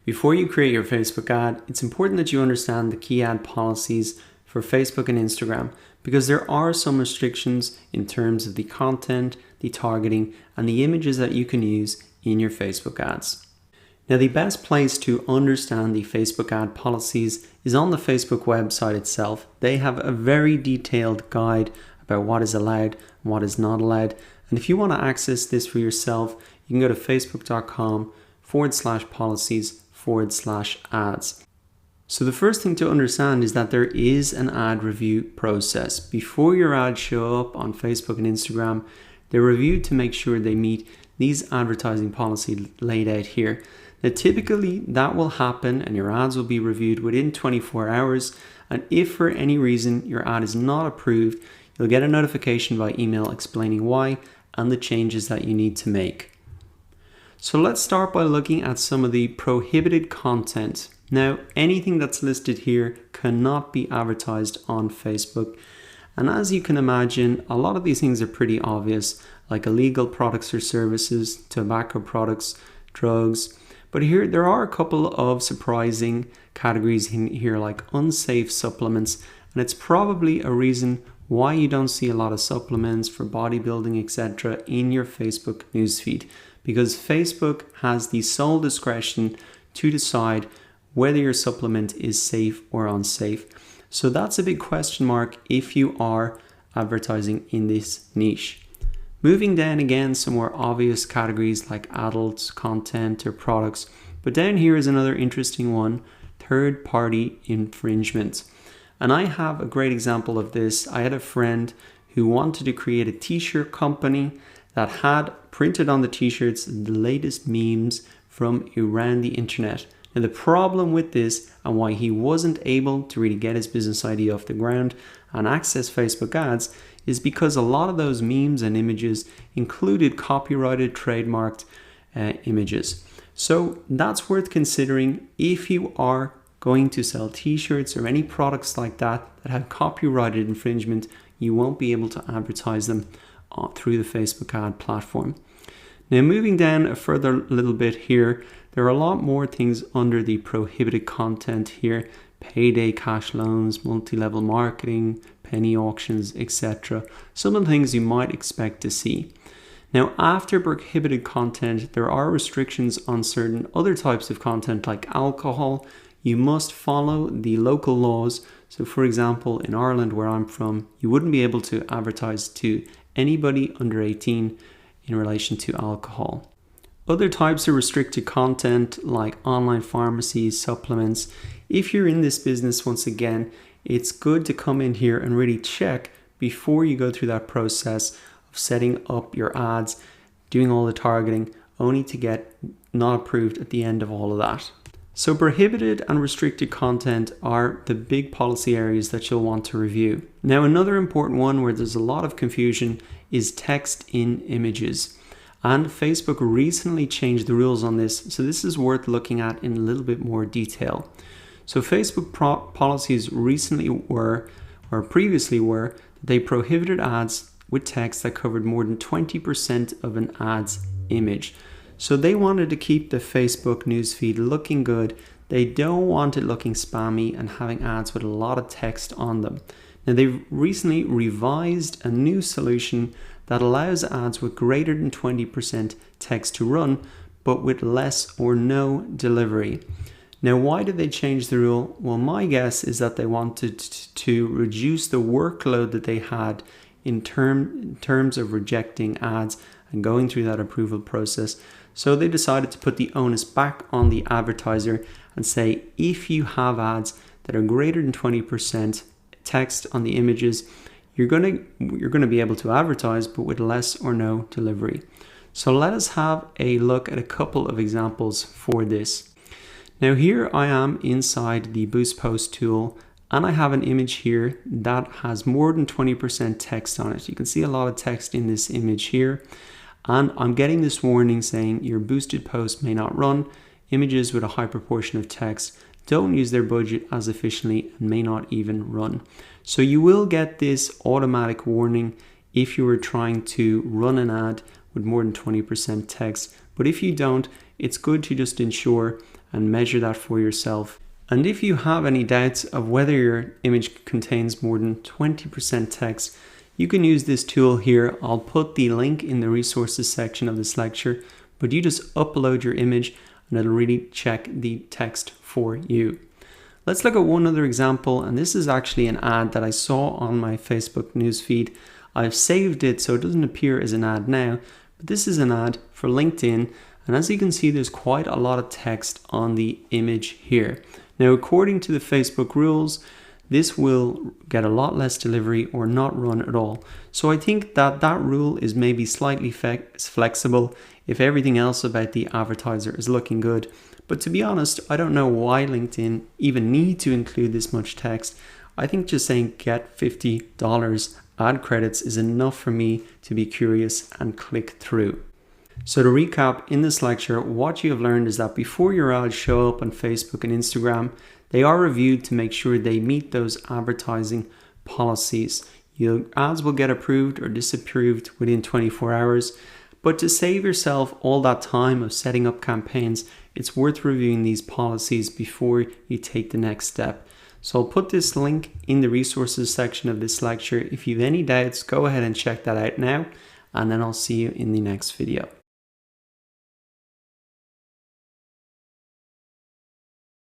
Before you create your Facebook ad, it's important that you understand the key ad policies for Facebook and Instagram because there are some restrictions in terms of the content, the targeting, and the images that you can use in your Facebook ads. Now, the best place to understand the Facebook ad policies is on the Facebook website itself. They have a very detailed guide about what is allowed and what is not allowed. And if you want to access this for yourself, you can go to facebook.com/policies/ads. So the first thing to understand is that there is an ad review process. Before your ads show up on Facebook and Instagram, they're reviewed to make sure they meet these advertising policies laid out here. Now typically that will happen and your ads will be reviewed within 24 hours. And if for any reason your ad is not approved, you'll get a notification by email explaining why and the changes that you need to make. So let's start by looking at some of the prohibited content. Now, anything that's listed here cannot be advertised on Facebook. And as you can imagine, a lot of these things are pretty obvious, like illegal products or services, tobacco products, drugs. But here, there are a couple of surprising categories in here, like unsafe supplements. And it's probably a reason why you don't see a lot of supplements for bodybuilding, etc. in your Facebook newsfeed, because Facebook has the sole discretion to decide whether your supplement is safe or unsafe. So that's a big question mark if you are advertising in this niche. Moving down again, some more obvious categories like adult content or products. But down here is another interesting one, third-party infringement. And I have a great example of this. I had a friend who wanted to create a t-shirt company that had printed on the t-shirts the latest memes from around the internet. Now the problem with this and why he wasn't able to really get his business idea off the ground and access Facebook ads is because a lot of those memes and images included copyrighted, trademarked images. So that's worth considering if you are going to sell t-shirts or any products like that have copyrighted infringement. You won't be able to advertise them through the Facebook ad platform. Now moving down a further little bit here, there are a lot more things under the prohibited content here. Payday cash loans, multi-level marketing, penny auctions, etc. Some of the things you might expect to see. Now after prohibited content, there are restrictions on certain other types of content like alcohol. You must follow the local laws. So for example, in Ireland where I'm from, you wouldn't be able to advertise to anybody under 18 in relation to alcohol. Other types of restricted content like online pharmacies, supplements. If you're in this business, once again, it's good to come in here and really check before you go through that process of setting up your ads, doing all the targeting, only to get not approved at the end of all of that. So prohibited and restricted content are the big policy areas that you'll want to review. Now, another important one where there's a lot of confusion is text in images. And Facebook recently changed the rules on this, so this is worth looking at in a little bit more detail. So Facebook policies recently previously were, that they prohibited ads with text that covered more than 20% of an ad's image. So they wanted to keep the Facebook newsfeed looking good. They don't want it looking spammy and having ads with a lot of text on them. Now they've recently revised a new solution that allows ads with greater than 20% text to run, but with less or no delivery. Now, why did they change the rule? Well, my guess is that they wanted to reduce the workload that they had in terms of rejecting ads and going through that approval process. So they decided to put the onus back on the advertiser and say, if you have ads that are greater than 20% text on the images, you're going to be able to advertise, but with less or no delivery. So let us have a look at a couple of examples for this. Now here I am inside the Boost Post tool and I have an image here that has more than 20% text on it. You can see a lot of text in this image here. And I'm getting this warning saying your boosted post may not run. Images with a high proportion of text don't use their budget as efficiently and may not even run. So you will get this automatic warning if you were trying to run an ad with more than 20% text. But if you don't, it's good to just ensure and measure that for yourself. And if you have any doubts of whether your image contains more than 20% text, you can use this tool here. I'll put the link in the resources section of this lecture, but you just upload your image and it'll really check the text for you. Let's look at one other example, and this is actually an ad that I saw on my Facebook newsfeed. I've saved it so it doesn't appear as an ad now, but this is an ad for LinkedIn, and as you can see, there's quite a lot of text on the image here. Now, according to the Facebook rules, this will get a lot less delivery or not run at all. So I think that that rule is maybe slightly flexible if everything else about the advertiser is looking good. But to be honest, I don't know why LinkedIn even need to include this much text. I think just saying get $50 ad credits is enough for me to be curious and click through. So to recap, in this lecture, what you have learned is that before your ads show up on Facebook and Instagram, they are reviewed to make sure they meet those advertising policies. Your ads will get approved or disapproved within 24 hours. But to save yourself all that time of setting up campaigns, it's worth reviewing these policies before you take the next step. So I'll put this link in the resources section of this lecture. If you have any doubts, go ahead and check that out now, and then I'll see you in the next video.